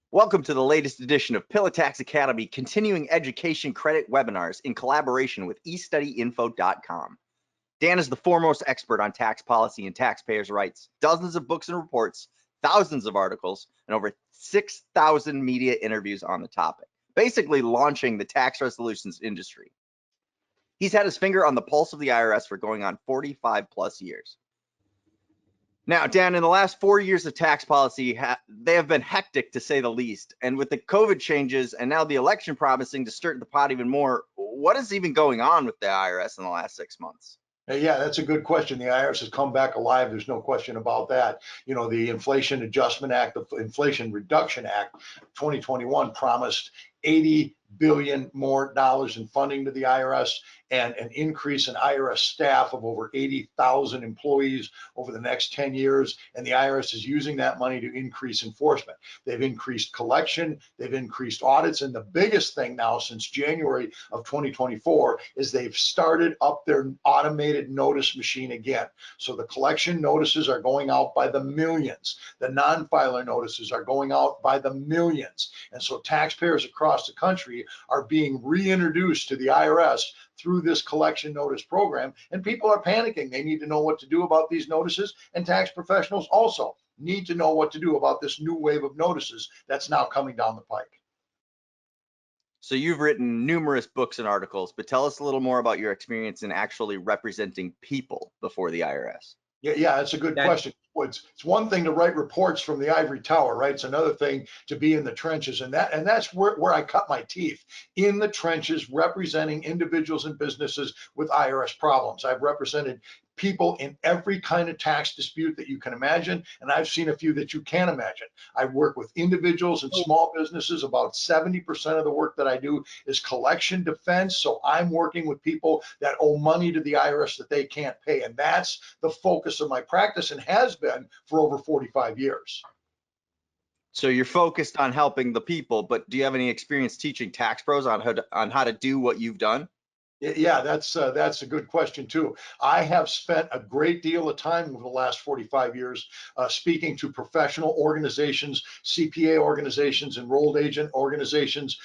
Welcome to the latest edition of Pilla Tax Academy Continuing Education Credit Webinars in collaboration with estudyinfo.com. Dan is the foremost expert on tax policy and taxpayers' rights, dozens of books and reports, thousands of articles, and over 6,000 media interviews on the topic, basically launching the tax resolutions industry. He's had his finger on the pulse of the IRS for going on 45 plus years. Now, Dan, in the last 4 years of tax policy, they have been hectic to say the least. And with the COVID changes and now the election promising to stir the pot even more, what is even going on with the IRS in the last 6 months? Yeah, that's a good question. The IRS has come back alive. There's no question about that. You know, the Inflation Adjustment Act, the Inflation Reduction Act 2021 promised $80 billion more in funding to the IRS and an increase in IRS staff of over 80,000 employees over the next 10 years. And the IRS is using that money to increase enforcement. They've increased collection, they've increased audits. And the biggest thing now since January of 2024 is they've started up their automated notice machine again. So the collection notices are going out by the millions. The non-filer notices are going out by the millions. And so taxpayers across the country are being reintroduced to the IRS through this collection notice program, and people are panicking. They need to know what to do about these notices, and tax professionals also need to know what to do about this new wave of notices that's now coming down the pike. So you've written numerous books and articles, but tell us a little more about your experience in actually representing people before the IRS. Yeah, that's a good question. It's one thing to write reports from the ivory tower, right? It's another thing to be in the trenches, and that's where I cut my teeth, in the trenches, representing individuals and businesses with IRS problems. I've represented people in every kind of tax dispute that you can imagine, and I've seen a few that you can't imagine. I work with individuals and small businesses. About 70% of the work that I do is collection defense, so I'm working with people that owe money to the IRS that they can't pay, and that's the focus of my practice and has been for over 45 years. So you're focused on helping the people, but do you have any experience teaching tax pros on how to do what you've done? Yeah, that's a good question too. I have spent a great deal of time over the last 45 years speaking to professional organizations, CPA organizations, enrolled agent organizations,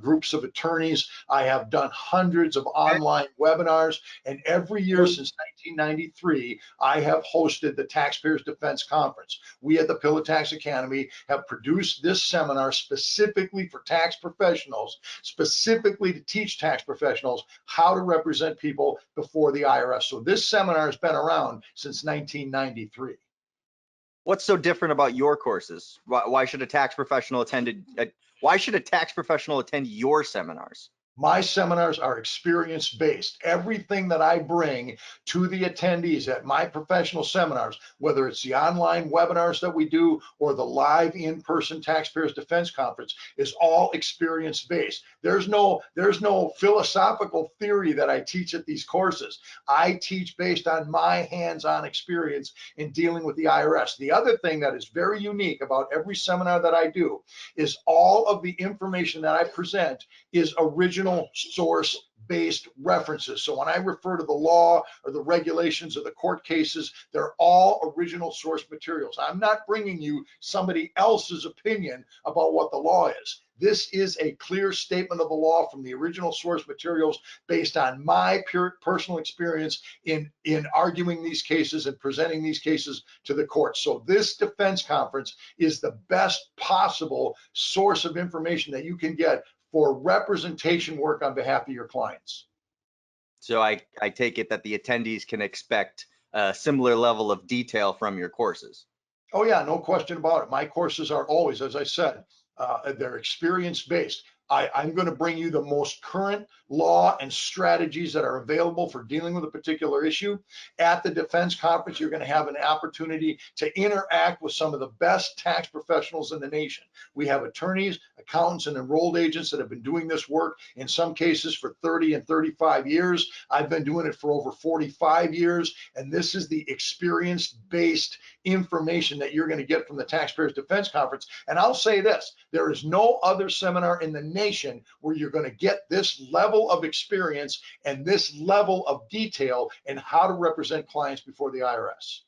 groups of attorneys. I have done hundreds of online webinars, and every year since 1993, I have hosted the Taxpayers Defense Conference. We at the Pilla Tax Academy have produced this seminar specifically for tax professionals, specifically to teach tax professionals how to represent people before the IRS. So this seminar has been around since 1993. What's so different about your courses? Why should a tax professional attend your seminars? My seminars are experience-based. Everything that I bring to the attendees at my professional seminars, whether it's the online webinars that we do or the live in-person Taxpayers Defense Conference, is all experience-based. There's no philosophical theory that I teach at these courses. I teach based on my hands-on experience in dealing with the IRS. The other thing that is very unique about every seminar that I do is all of the information that I present is original source-based references. So when I refer to the law or the regulations or the court cases, they're all original source materials. I'm not bringing you somebody else's opinion about what the law is. This is a clear statement of the law from the original source materials based on my pure personal experience in arguing these cases and presenting these cases to the court. So this defense conference is the best possible source of information that you can get for representation work on behalf of your clients. So I take it that the attendees can expect a similar level of detail from your courses. Oh yeah, no question about it. My courses are always, as I said, they're experience-based. I'm going to bring you the most current law and strategies that are available for dealing with a particular issue. At the defense conference, you're going to have an opportunity to interact with some of the best tax professionals in the nation. We have attorneys, accountants, and enrolled agents that have been doing this work, in some cases for 30 and 35 years. I've been doing it for over 45 years, and this is the experience-based information that you're going to get from the Taxpayers Defense Conference. And I'll say this, there is no other seminar in the nation where you're going to get this level of experience and this level of detail in how to represent clients before the IRS.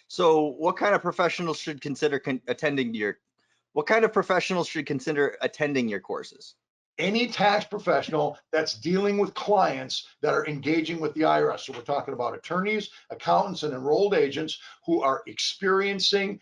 So what kind of professionals should consider what kind of professionals should consider attending your courses? Any tax professional that's dealing with clients that are engaging with the IRS. So we're talking about attorneys, accountants, and enrolled agents who are experiencing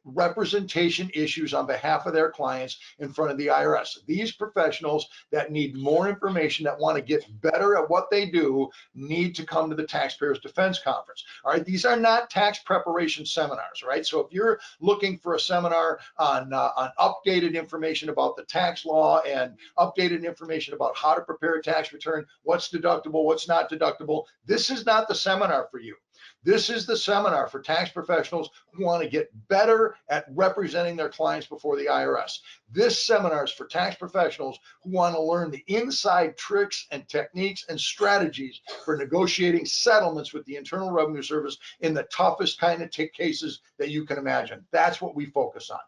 representation issues on behalf of their clients in front of the IRS. These professionals that need more information, that want to get better at what they do, need to come to the Taxpayers Defense Conference. All right, these are not tax preparation seminars, right? So if you're looking for a seminar on updated information about the tax law and updated information about how to prepare a tax return, what's deductible, what's not deductible, this is not the seminar for you. This is the seminar for tax professionals who want to get better at representing their clients before the IRS. This seminar is for tax professionals who want to learn the inside tricks and techniques and strategies for negotiating settlements with the Internal Revenue Service in the toughest kind of cases that you can imagine. That's what we focus on.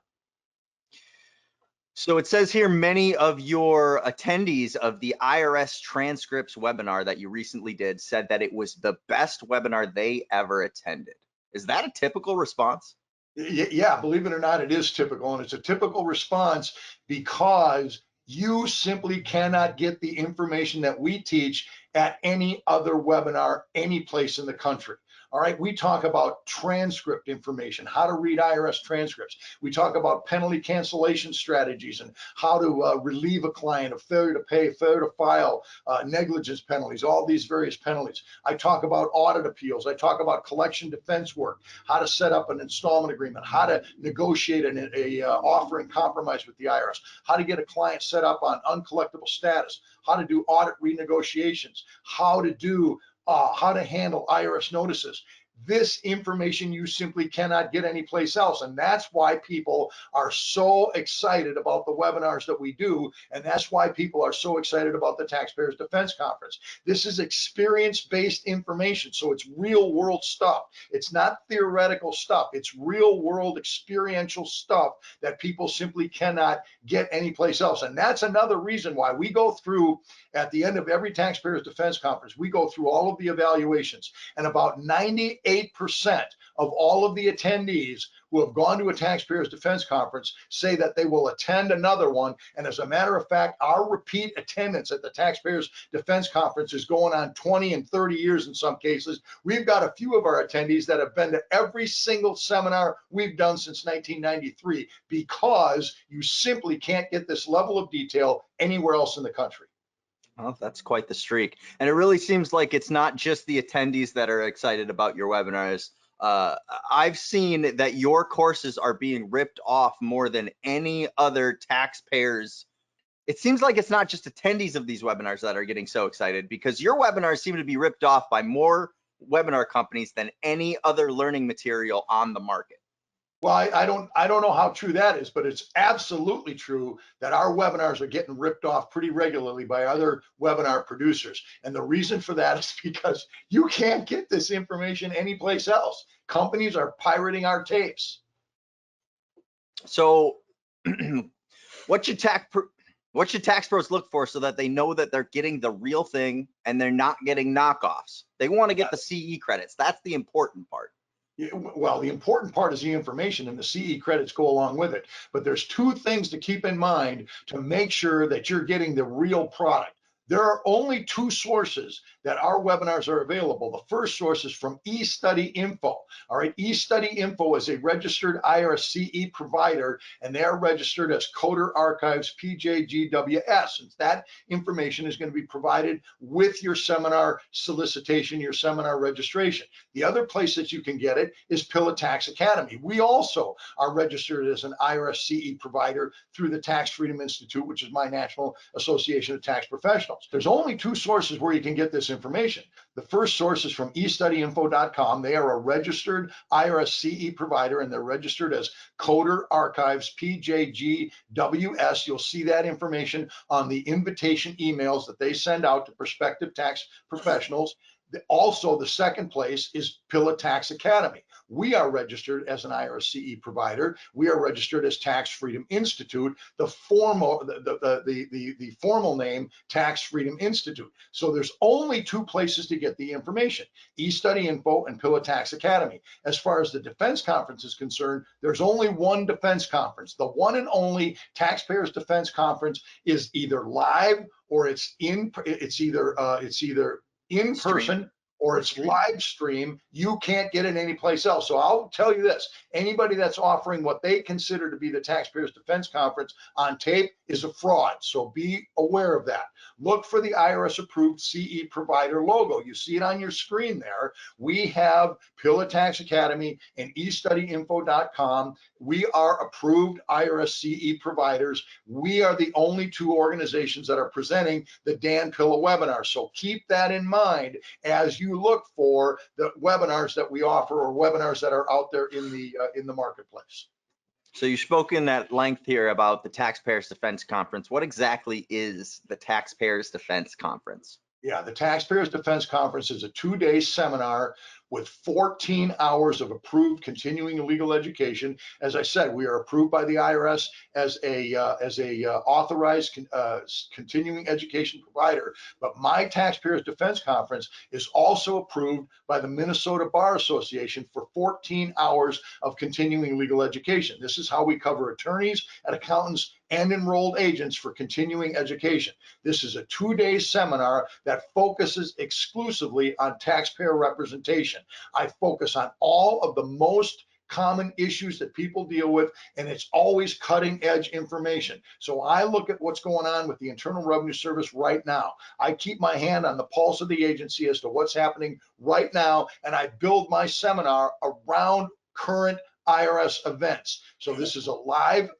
So it says here many of your attendees of the IRS transcripts webinar that you recently did said that it was the best webinar they ever attended. Is that a typical response? Yeah, believe it or not, it is typical. And it's a typical response because you simply cannot get the information that we teach at any other webinar, any place in the country. All right, we talk about transcript information, how to read IRS transcripts. We talk about penalty cancellation strategies and how to relieve a client of failure to pay, failure to file, negligence penalties, all these various penalties. I talk about audit appeals. I talk about collection defense work, how to set up an installment agreement, how to negotiate an offer and compromise with the IRS, how to get a client set up on uncollectible status, how to do audit renegotiations, how to handle IRS notices. This information you simply cannot get anyplace else. And that's why people are so excited about the webinars that we do. And that's why people are so excited about the Taxpayers Defense Conference. This is experience-based information. So it's real world stuff. It's not theoretical stuff. It's real world experiential stuff that people simply cannot get anyplace else. And that's another reason why we go through, at the end of every Taxpayers Defense Conference, we go through all of the evaluations, and about 98% of all of the attendees who have gone to a Taxpayers Defense Conference say that they will attend another one. And as a matter of fact, our repeat attendance at the Taxpayers Defense Conference is going on 20 and 30 years in some cases. We've got a few of our attendees that have been to every single seminar we've done since 1993, because you simply can't get this level of detail anywhere else in the country. Well, that's quite the streak. And it really seems like it's not just the attendees that are excited about your webinars. I've seen that your courses are being ripped off more than any other taxpayers. It seems like it's not just attendees of these webinars that are getting so excited, because your webinars seem to be ripped off by more webinar companies than any other learning material on the market. Well, I don't know how true that is, but it's absolutely true that our webinars are getting ripped off pretty regularly by other webinar producers. And the reason for that is because you can't get this information anyplace else. Companies are pirating our tapes. So what should tax pros look for so that they know that they're getting the real thing and they're not getting knockoffs? They want to get the CE credits. That's the important part. Well, the important part is the information, and the CE credits go along with it. But there's two things to keep in mind to make sure that you're getting the real product. There are only two sources that our webinars are available. The first source is from eStudyInfo. All right, eStudyInfo is a registered IRS CE provider, and they are registered as Coder Archives PJGWS. And that information is going to be provided with your seminar solicitation, your seminar registration. The other place that you can get it is Pilla Tax Academy. We also are registered as an IRS CE provider through the Tax Freedom Institute, which is my National Association of Tax Professionals. There's only two sources where you can get this information. The first source is from eStudyInfo.com. They are a registered IRS CE provider, and they're registered as Coder Archives PJGWS. You'll see that information on the invitation emails that they send out to prospective tax professionals. Also, the second place is Pilla Tax Academy. We are registered as an IRS CE provider. We are registered as Tax Freedom Institute, the formal name, Tax Freedom Institute. So there's only two places to get the information: eStudy Info and Pilla Tax Academy. As far as the defense conference is concerned, there's only one defense conference. The one and only Taxpayers Defense Conference is either live or it's either in person or it's live stream. You can't get it anyplace else. So I'll tell you this: anybody that's offering what they consider to be the Taxpayers Defense Conference on tape is a fraud. So be aware of that. Look for the IRS approved CE provider logo. You see it on your screen there. We have Pilla Tax Academy and eStudyInfo.com. We are approved IRS CE providers. We are the only two organizations that are presenting the Dan Pilla webinar. So keep that in mind as you look for the webinars that we offer, or webinars that are out there in the marketplace. So you've spoken at length here about the Taxpayers Defense Conference. What exactly is the Taxpayers Defense Conference? Yeah, the Taxpayers Defense Conference is a 2-day seminar with 14 hours of approved continuing legal education. As I said, we are approved by the IRS as a authorized continuing education provider. But my Taxpayers Defense Conference is also approved by the Minnesota Bar Association for 14 hours of continuing legal education. This is how we cover attorneys and accountants and enrolled agents for continuing education. This is a 2-day seminar that focuses exclusively on taxpayer representation. I focus on all of the most common issues that people deal with, and it's always cutting edge information. So I look at what's going on with the Internal Revenue Service right now. I keep my hand on the pulse of the agency as to what's happening right now, and I build my seminar around current IRS events. So this is a live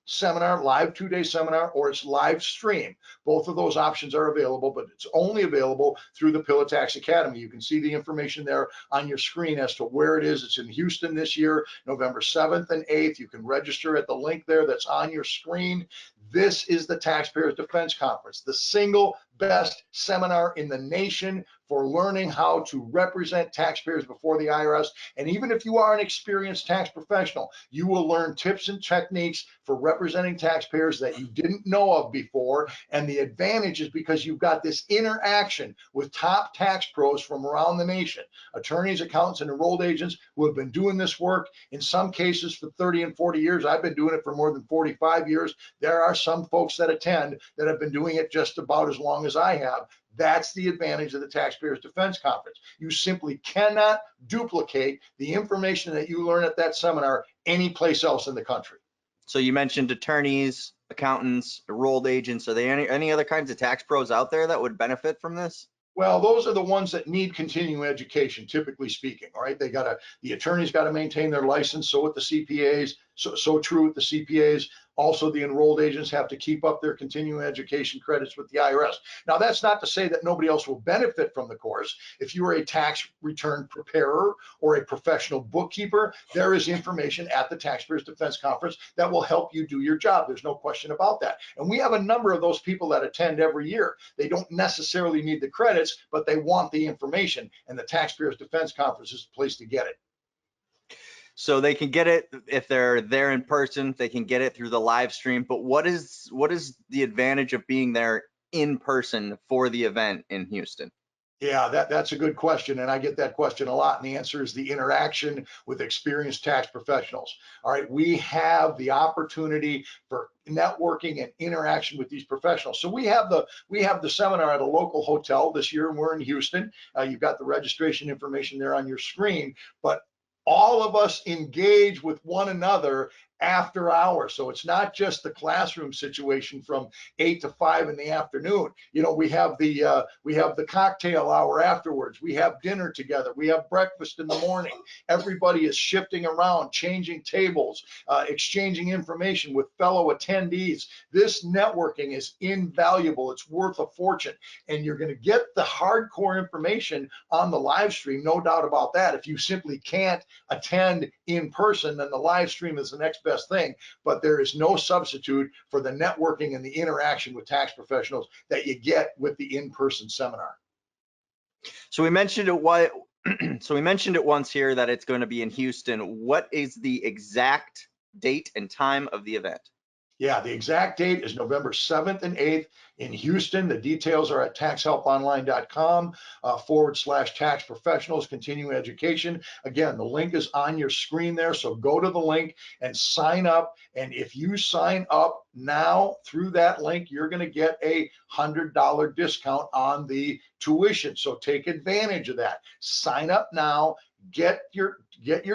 seminar, live 2-day seminar, or it's live stream. Both of those options are available, but it's only available through the Pilla Tax Academy. You can see the information there on your screen as to where it is. It's in Houston this year, November 7th and 8th. You can register at the link there that's on your screen. This is the Taxpayers Defense Conference, the single best seminar in the nation for learning how to represent taxpayers before the IRS. And even if you are an experienced tax professional, you will learn tips and techniques for representing taxpayers that you didn't know of before. And the advantage is because you've got this interaction with top tax pros from around the nation, attorneys, accountants, and enrolled agents who have been doing this work, in some cases for 30 and 40 years. I've been doing it for more than 45 years. There are some folks that attend that have been doing it just about as long as I have. That's the advantage of the Taxpayers Defense Conference. You simply cannot duplicate the information that you learn at that seminar anyplace else in the country. So you mentioned attorneys, accountants, enrolled agents. Are there any other kinds of tax pros out there that would benefit from this? Well, those are the ones that need continuing education, typically speaking, all right? The attorneys got to maintain their license, so with the CPAs, so true with the CPAs. Also, the enrolled agents have to keep up their continuing education credits with the IRS. Now, that's not to say that nobody else will benefit from the course. If you are a tax return preparer or a professional bookkeeper, there is information at the Taxpayers Defense Conference that will help you do your job. There's no question about that. And we have a number of those people that attend every year. They don't necessarily need the credits, but they want the information, and the Taxpayers Defense Conference is the place to get it. So they can get it if they're there in person, they can get it through the live stream. But what is the advantage of being there in person for the event in Houston? Yeah, that's a good question, and I get that question a lot, and the answer is the interaction with experienced tax professionals. All right, we have the opportunity for networking and interaction with these professionals. So we have the seminar at a local hotel this year, and we're in Houston. You've got the registration information there on your screen, but all of us engage with one another after hours. So it's not just the classroom situation from 8 to 5 in the afternoon. You know, we have the cocktail hour afterwards. We have dinner together. We have breakfast in the morning. Everybody is shifting around, changing tables, exchanging information with fellow attendees. This networking is invaluable. It's worth a fortune. And you're going to get the hardcore information on the live stream, no doubt about that. If you simply can't attend in person, then the live stream is the next best thing. But there is no substitute for the networking and the interaction with tax professionals that you get with the in-person seminar. So we mentioned So we mentioned it once here that it's going to be in Houston. What is the exact date and time of the event? Yeah, the exact date is November 7th and 8th in Houston. The details are at TaxHelpOnline.com /tax professionals continuing education. Again, the link is on your screen there. So go to the link and sign up. And if you sign up now through that link, you're going to get a $100 discount on the tuition. So take advantage of that. Sign up now. Get your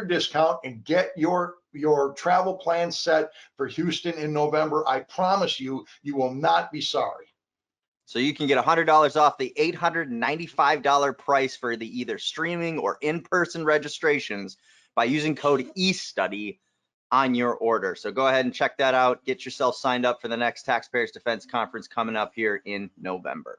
discount and get your travel plan set for Houston in November. I promise you, you will not be sorry. So you can get $100 off the $895 price for the either streaming or in-person registrations by using code eStudy on your order. So go ahead and check that out. Get yourself signed up for the next Taxpayers Defense Conference coming up here in November.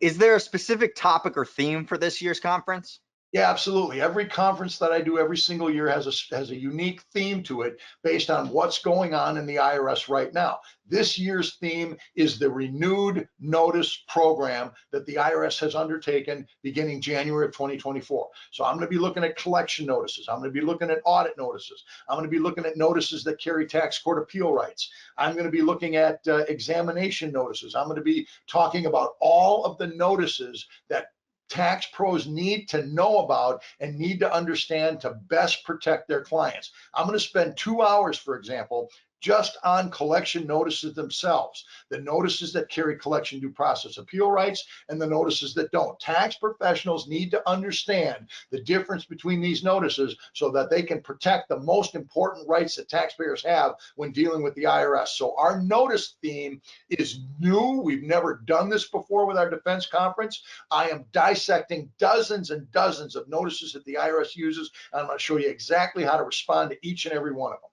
Is there a specific topic or theme for this year's conference? Yeah, absolutely. Every conference that I do every single year has a unique theme to it based on what's going on in the IRS right now. This year's theme is the renewed notice program that the IRS has undertaken beginning January of 2024. So I'm going to be looking at collection notices. I'm going to be looking at audit notices. I'm going to be looking at notices that carry tax court appeal rights. I'm going to be looking at examination notices. I'm going to be talking about all of the notices that tax pros need to know about and need to understand to best protect their clients. I'm going to spend 2 hours, for example, just on collection notices themselves, the notices that carry collection due process appeal rights and the notices that don't. Tax professionals need to understand the difference between these notices so that they can protect the most important rights that taxpayers have when dealing with the IRS. So our notice theme is new. We've never done this before with our defense conference. I am dissecting dozens and dozens of notices that the IRS uses, and I'm going to show you exactly how to respond to each and every one of them.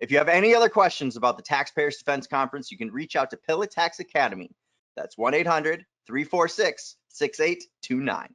If you have any other questions about the Taxpayers Defense Conference, you can reach out to Pilla Tax Academy. That's 1-800-346-6829.